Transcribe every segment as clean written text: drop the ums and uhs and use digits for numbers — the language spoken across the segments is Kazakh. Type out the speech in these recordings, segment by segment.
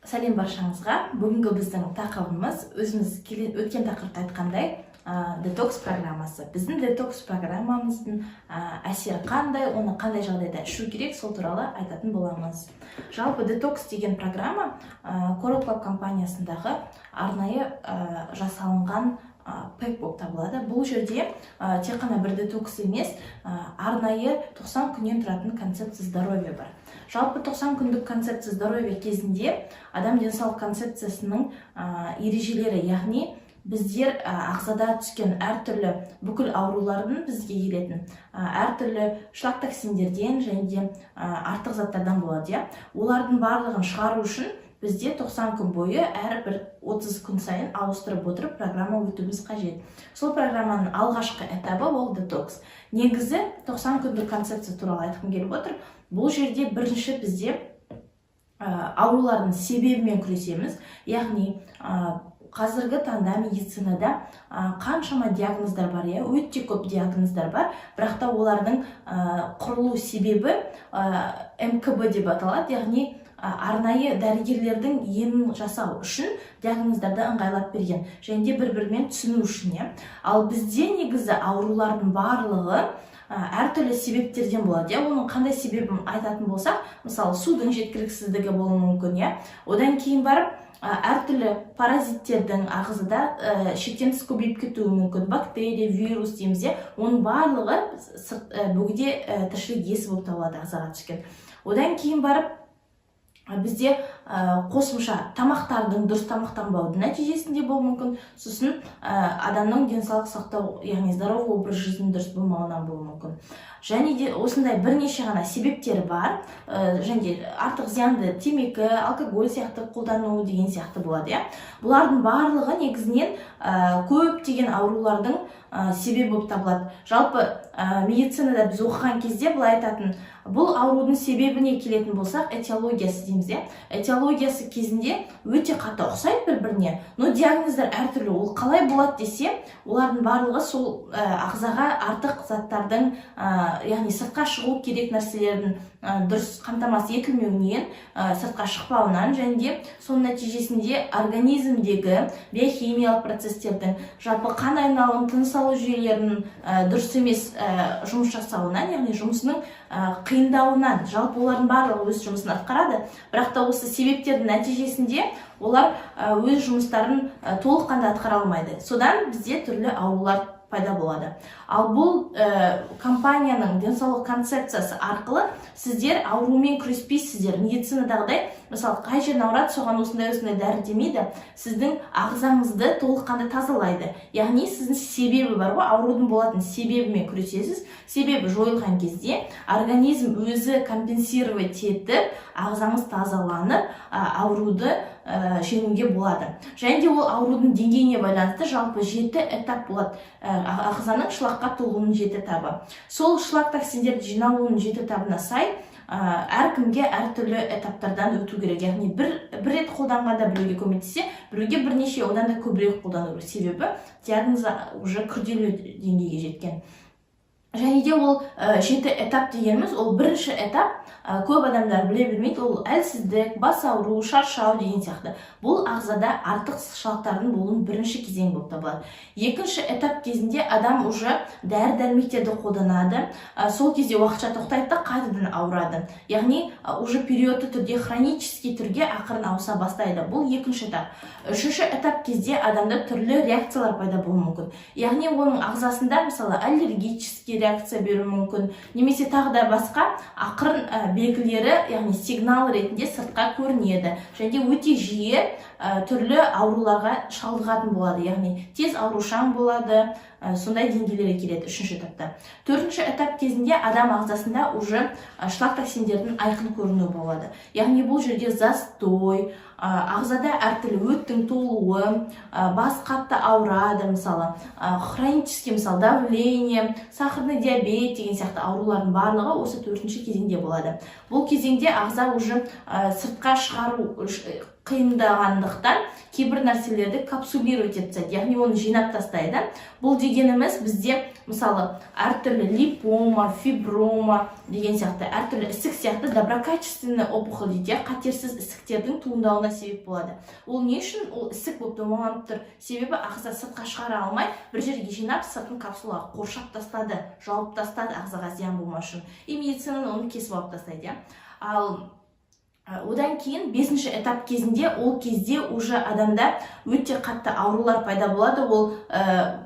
Сәлем баршаңызға. Бүгінгі біздің тақырыбымыз өзіміз өткен тақырыпта айтқандай детокс программасы. Біздің детокс программамыздың әсері қандай, оны қандай жағдайда ішу керек, сол туралы айтатын боламыз. Жалпы детокс деген программа Coral Club компаниясындағы арнайы жасалынған пэк болып табылады. Бұл жерде тек қана бір детокс емес, арнайы 90 күннен тұратын концепция здоровья бар. Жалпы 90 күндік концепция здоровья кезінде адам денсаулық концепциясының ережелері, яғни біздер ағзада түскен әртүрлі бүкіл аурулардың бізге келетін әртүрлі шлак токсиндерден және де артық заттардан болады. Олардың барлығын шығару үшін бізде 90 күн бойы әрбір 30 күн сайын ауыстырып отырып программа өтуіміз қажет. Сол программаның алғашқы этабы ол детокс. Негізі 90 күндік концепция туралы айтқым келіп отыр. Бұл жерде бірінші бізде аурулардың себебімен күресеміз. Яғни қазіргі таңда медицинада қаншама диагноздар бар, өте көп диагноздар бар, бірақ та олардың құрылу себебі МКБ деп аталады, яғни арнайы дәрігерлердің емін жасау үшін диагноздарды ыңғайлап берген, және де бір-бірімен түсіну үшін. Ал бізде негізі аурулардың барлығы әртүрлі себептерден болады. Оның қандай себебін айтатын болсақ, мысалы судың жеткіліксіздігі болуы мүмкін. Одан кейін барып әртүрлі паразиттердің ағзада шектен тыс көбейіп кетуі мүмкін, бактерия, вирус дейміз. Оның барлығы бөгде тіршілік иесі болып табылады ағзаға түскен. Одан кейін барып бізде қосымша тамақтардың дұрыс тамақтанбаудың нәтижесінде болуы мүмкін, сосын адамның денсаулық сақтау, яғни здоровый образ жизни дұрыс болмауынан болуы мүмкін. Және де осындай бірнеше ғана себептері бар, және де артық зиянды темекі, алкоголь сияқты қолдану деген сияқты болады. Бұлардың барлығы негізінен көптеген аурулардың себебі болып табылады. Жалпы медицинада біз оқыған кезде былай айтатын, бұл аурудың себебіне келетін болсақ, этиологиясы дейміз. Этиологиясы кезінде өте қатты ұқсайды бір-біріне, но диагноздар әртүрлі. Ол қалай болады десе, олардың барлығы сол ағзаға артық заттардың, яғни сыртқа шығу керек нәрселердің дұрыс қамтамасыз етілмеуінен, сыртқа шықпауынан, және де соның нәтижесінде организмдегі биохимиялық процестердің, жалпы қан айналым, тыныс алу жүйелерінің дұрыс емес жұмыс жасауынан, яғни жұмысының қиындауынан, жалпы олардың барлығы өз жұмысын атқарады, бірақ та осы себептердің нәтижесінде олар өз жұмыстарын толыққанды атқара алмайды. Содан бізде түрлі аурулар пайда болады. Ал бұл компанияның денсаулық концепциясы арқылы сіздер аурумен күреспейсіздер. Медицинадағыдай, мысалы, қай жерін ауырады, соған осындай дәрі демейді, сіздің ағзаңызды толыққанды тазалайды. Яғни сіздің себебі бар ғой, аурудың болатын себебімен күресесіз. Себебі жойылған кезде организм өзі компенсировать етіп, ағзаңыз тазаланып, ауруды жеңуге болады. Және де ол аурудың деңгейіне байланысты жалпы 7 этап болады. Ағзаның шлакқа толуының 7 этабы. Сол шлак токсиндерді жиналуының 7 этабына сай әркімге әртүрлі этаптардан өту керек. Яғни бір рет қолданғанда біреуге көмектессе, біреуге бірнеше, одан да көбірек қолдану керек. Себебі диагнозы уже күрделі деңгейге жеткен. Және де ол 7 этап дегеніміз, ол бірінші этап көп адамдар біле бермейді, ол әлсіздік, бас ауру, шаршау деген сияқты. Бұл ағзада артық шылықтардың болуының бірінші кезең болып табылады. Екінші этап кезінде адам уже дәрі-дәрмектерді қолданады, сол кезде уақытша тоқтайды да қайтадан ауырады. Яғни уже периодты түрде, хронический түрге ақырын ауыса бастайды. Бұл екінші этап. Үшінші этап кезде адамда түрлі реакциялар пайда болуы мүмкін. Яғни оның ағзасында, мысалы, аллергический реакция беру мүмкін, немесе тағы да басқа ақырын белгілері, яғни сигнал ретінде сыртқа көрінеді. Және өте жиі түрлі ауруларға шалдығатын болады, яғни тез аурушаң болады, сондай деңгейлерге келеді үшінші этапта. Төртінші этап кезінде адам ағзасында уже шлак токсиндердің айқын көрінуі болады. Яғни бұл жерде застой, ағзада әртүрлі өттің толуы, бас қатты ауырады, мысалы, хронический, мысалы, давление, сахарный диабет деген сияқты аурулардың барлығы осы төртінші кезеңде болады. Бұл кезеңде ағза уже сыртқа шығару қиындағандықтан кейбір нәрселерді капсулировать етеді, яғни оны жинап тастайды. Бұл дегеніміз бізде мысалы әртүрлі липома, фиброма деген сияқты әртүрлі ісік сияқты доброкачественный опухоль дейді, қатерсіз ісіктердің туындауына себеп болады. Ол не үшін? Ол ісік болып домаланып тұр. Себебі ағза сыртқа шығара алмай, бір жерге жинап, сыртын капсулаға қоршап тастады, жауып тастады ағзаға зиян болмас үшін. И медицина оны кесіп алып тастайды. Ал одан кейін 5-ші этап кезінде, ол кезде уже адамда өте қатты аурулар пайда болады, ол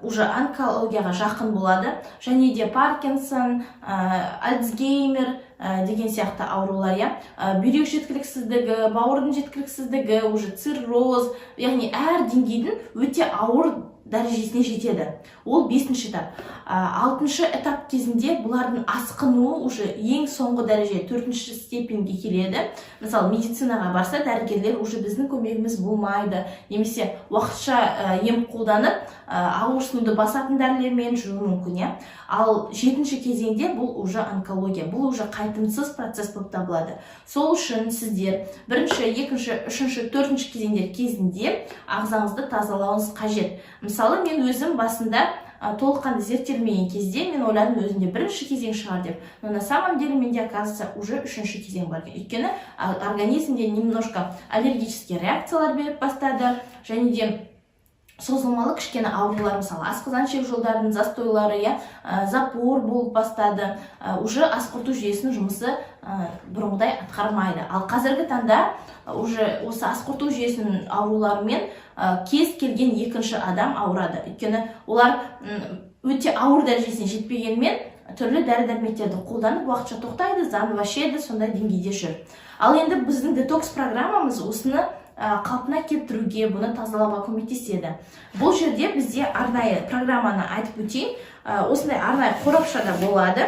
уже онкологияға жақын болады, және де Паркинсон, Альцгеймер деген сияқты аурулар, бүйрек жеткіліксіздігі, бауырдың жеткіліксіздігі, уже цирроз, яғни әр деңгейдің өте ауыр дәрежесіне жетеді. Ол 5-ші этап. 6-шы этап кезінде бұлардың асқынуы уже ең соңғы дәреже 4-ші степенге келеді. Мысалы, медицинаға барса, дәрігерлер уже біздің көмегіміз болмайды, немесе уақытша ем қолданып, ауырсынуды басатын дәрілермен жүруі мүмкін. Ал 7-ші кезеңде бұл уже онкология, бұл уже қайтымсыз процесс болып табылады. Сол үшін сіздер 1-ші, 2-ші, 3-ші, 4-ші кезеңдер кезінде ағзаңызды тазалауыңыз қажет. Мысалы, мен өзім басында толыққанды зерттелмеген кезде мен ойладым өзінде 1-ші кезең шығар деп. Но на самом деле менде, оказывается, уже 3-ші кезең бар. Өйткені организмде немножко аллергические реакциялар беріп бастады, және де созылмалы кішкене аурулар, мысалы асқазан ішек жолдарының застойлары, запор болып бастады, уже асқұрту жүйесінің жұмысы бұрынғыдай атқармайды. Ал қазіргі таңда уже осы асқұрту жүйесінің ауруларымен кез келген 2-ші адам ауырады. Өйткені олар өте ауыр дәрежесіне жетпегенмен түрлі дәрі-дәрмектерді қолданып уақытша тоқтайды, заново сондай деңгейде жүр. Ал енді біздің детокс программамыз осыны қалпына келтіруге, бұны тазалауға көмектеседі. Бұл жерде бізде арнайы программаны айтып өтейін. Осындай арнайы қорапшада болады.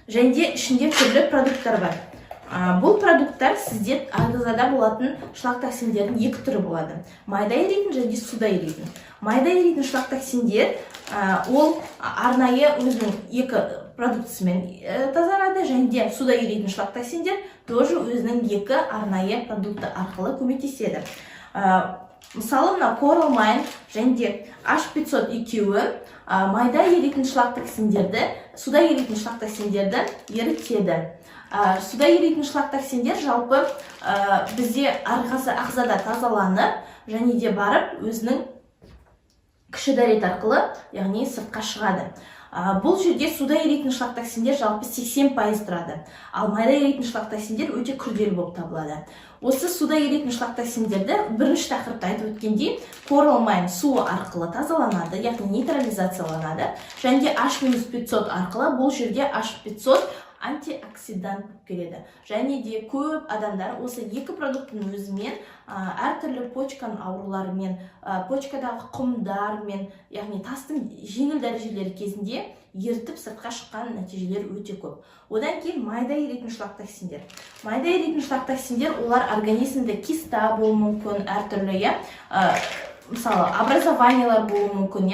Және де ішінде түрлі продукттар бар. Бұл продукттар сізде ағзада болатын шлактоксиндердің 2 түрі болады. Майда еритін және суда еритін. Майда еритін шлактоксиндер ол арнайы өзінің 2 продуктысымен тазарады, және де суда еритін шлактоксиндер тоже өзінің 2 арнайы продукты арқылы көмектеседі. Мысалы, Coral Mine және де H500 екеуі майда еритін шлактоксиндерді, суда еритін шлактоксиндерді ерітеді. Суда еритін шлактоксиндер жалпы бізде ағзада тазаланып, және де барып өзінің кіші дәрет арқылы, яғни сыртқа шығады. Бұл жерде суда еритін шлактоксиндер жалпы 80% тұрады. Ал майда еритін шлактоксиндер өте күрделі болып табылады. Осы суда еритін шлактоксиндерді 1-ші тақырыпта айтып өткендей, Coral Mine суы арқылы тазаланады, яғни нейтрализацияланады. Және де H-500 арқылы, бұл жерде H-500 антиоксидант келеді. Және де көп адамдар осы 2 продукттың өзімен әртүрлі почканың ауруларымен, почкадағы құмдармен, яғни тастың жеңіл дәрежелері кезінде ертіп сыртқа шыққан нәтижелер өте көп. Одан кейін майда еритін шлактоксиндер. Майда еритін шлактоксиндер олар организмде киста болуы мүмкін, әртүрлі, мысалы, образованиялар болуы мүмкін,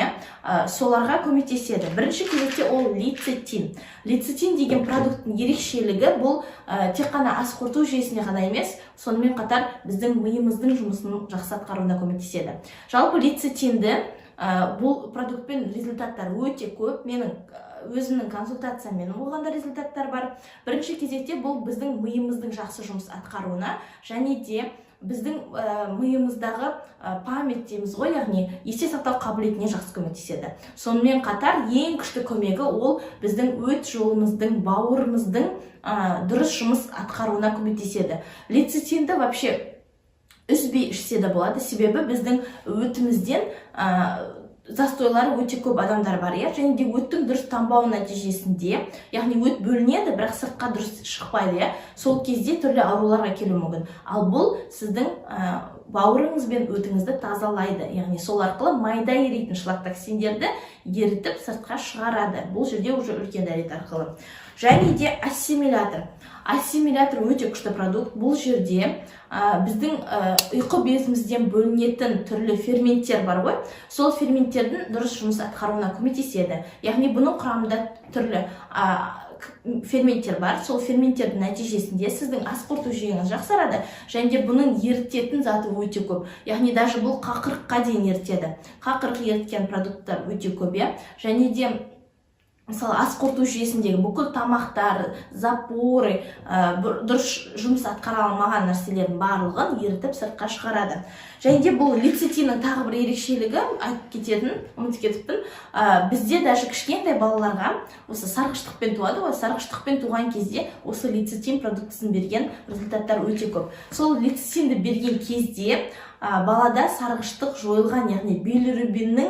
соларға көмектеседі. 1-ші кезекте ол лецитин. Лецитин деген продукттың ерекшелігі бұл тек қана асқұрту жүйесіне ғана емес, сонымен қатар біздің миымыздың жұмысын жақсы атқаруына көмектеседі. Жалпы лецитинді бұл продуктпен результаттар өте көп. Менің өзімнің консультациямен болғанда результаттар бар. 1-ші кезекте бұл біздің миымыздың жақсы жұмыс атқаруына, және де біздің миымыздағы память дейміз ғой, яғни есте сақтау қабілетіне жақсы көмектеседі. Сонымен қатар ең күшті көмегі ол біздің өт жолымыздың, бауырымыздың дұрыс жұмыс атқаруына көмектеседі. Лецитинді вообще үзбей ішсе де болады, себебі біздің өтімізден застойлары өте көп адамдар бар, және де өттің дұрыс тамбауы нәтижесінде, яғни өт бөлінеді, бірақ сыртқа дұрыс шықпайды, сол кезде түрлі ауруларға келуі мүмкін. Ал бұл сіздің бауырыңыз бен өтіңізді тазалайды, яғни сол арқылы майда еритін шлактоксиндерді ерітіп сыртқа шығарады. Бұл жерде уже үлкен дәрет арқылы. Және де ассимилятор. Ассимилятор өте күшті продукт. Бұл жерде біздің ұйқы безімізден бөлінетін түрлі ферменттер бар ғой, сол ферменттердің дұрыс жұмыс атқаруына көмектеседі. Яғни бұның құрамында түрлі ферменттер бар. Сол ферменттердің нәтижесінде сіздің ас қорыту жүйеңіз жақсарады, және де бұның ерітетін заты өте көп. Яғни даже бұл қақырыққа дейін ерітеді. Қақырық еріткен продукттар өте көп, және де мысалы ас қорыту жүйесіндегі бүкіл тамақтар, запоры, дұрыс жұмыс атқара алмаған нәрселердің барлығын ерітіп сыртқа шығарады. Және де бұл лецитиннің тағы бір ерекшелігі, ұмытып кетіппін, бізде даже кішкентай балаларға осы сарғыштықпен туады ғой, сарғыштықпен туған кезде осы лецитин продуктысын берген результаттар өте көп. Сол лецитинді берген кезде балада сарғыштық жойылған, яғни билирубиннің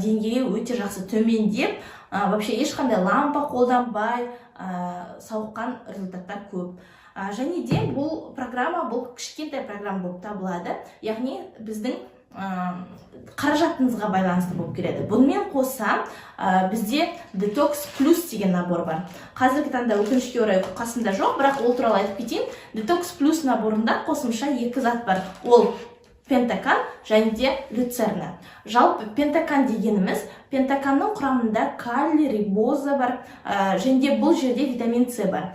деңгейі өте жақсы төмендеп, вообще ешқандай лампа қолданбай сауыққан результаттар көп. Және де бұл программа, бұл кішкентай программа болып табылады, яғни біздің қаражатымызға байланысты болып келеді. Бұнымен қоса бізде Detox Plus деген набор бар. Қазіргі таңда өкінішке орай қасымда жоқ, бірақ ол туралы айтып кетейін. Detox Plus наборында қосымша 2 зат бар. Ол пентакан және де люцерна. Жалпы пентакан дегеніміз, пентаканның құрамында калий, рибоза бар, және де бұл жерде витамин С бар.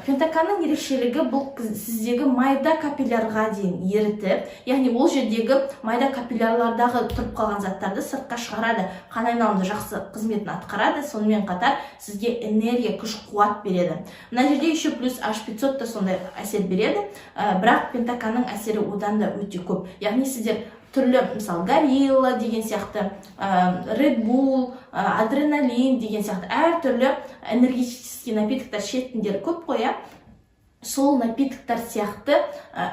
Пентаканның ерекшелігі бұл сіздегі майда капиллярға дейін ерітіп, яғни ол жердегі майда капиллярлардағы тұрып қалған заттарды сыртқа шығарады, қан айналымды жақсы қызметін атқарады, сонымен қатар сізге энергия, күш, қуат береді. Мына жерде еще плюс H500 да сондай әсер береді, бірақ пентаканның әсері одан да өте көп. Яғни сіздер түрлі, мысалы, горилла деген сияқты, Red Bull, адреналин деген сияқты әртүрлі энергетический напитоктар ішетіндер көп қой, сол напитоктар сияқты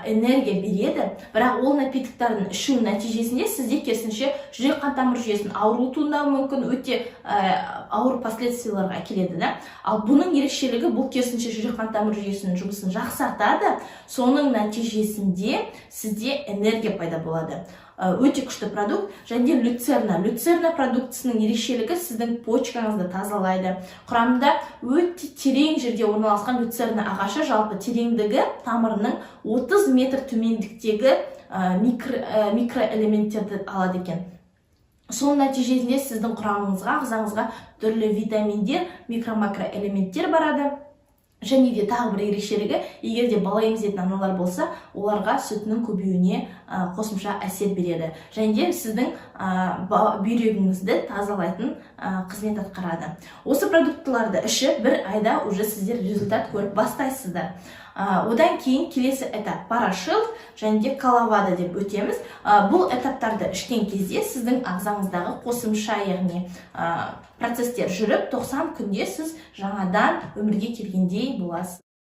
энергия береді, бірақ ол напитоктардың ішу нәтижесінде сізде керісінше жүрек қан тамыр жүйесінің ауруы туындауы мүмкін, өте ауыр последствияларға әкеледі. Ал бұның ерекшелігі бұл керісінше жүрек қан тамыр жүйесінің жұмысын жақсартады, соның нәтижесінде сізде энергия пайда болады. Өте күшті продукт. Және де люцерна. Люцерна продуктысының ерекшелігі сіздің почкаңызды тазалайды. Құрамында өте терең жерде орналасқан люцерна ағашы, жалпы тереңдігі тамырының 30 метр төмендіктегі микроэлементтерді алады екен. Сол нәтижесінде сіздің құрамыңызға, ағзаңызға түрлі витаминдер, микро-макроэлементтер барады. Және де тағы бір ерекшелігі, егер де бала емізетін аналар болса, оларға сүтінің көбеюіне қосымша әсер береді. Және де сіздің бүйрегіңізді тазалайтын қызмет атқарады. Осы продуктыларды ішіп бір айда уже сіздер результат көріп бастайсыздар. Одан кейін келесі этап парашют және де калавада деп өтеміз. Бұл этаптарды ішкен кезде сіздің ағзаңыздағы қосымша, яғни процесстер жүріп 90 күнде сіз жаңадан өмірге келгендей боласыз.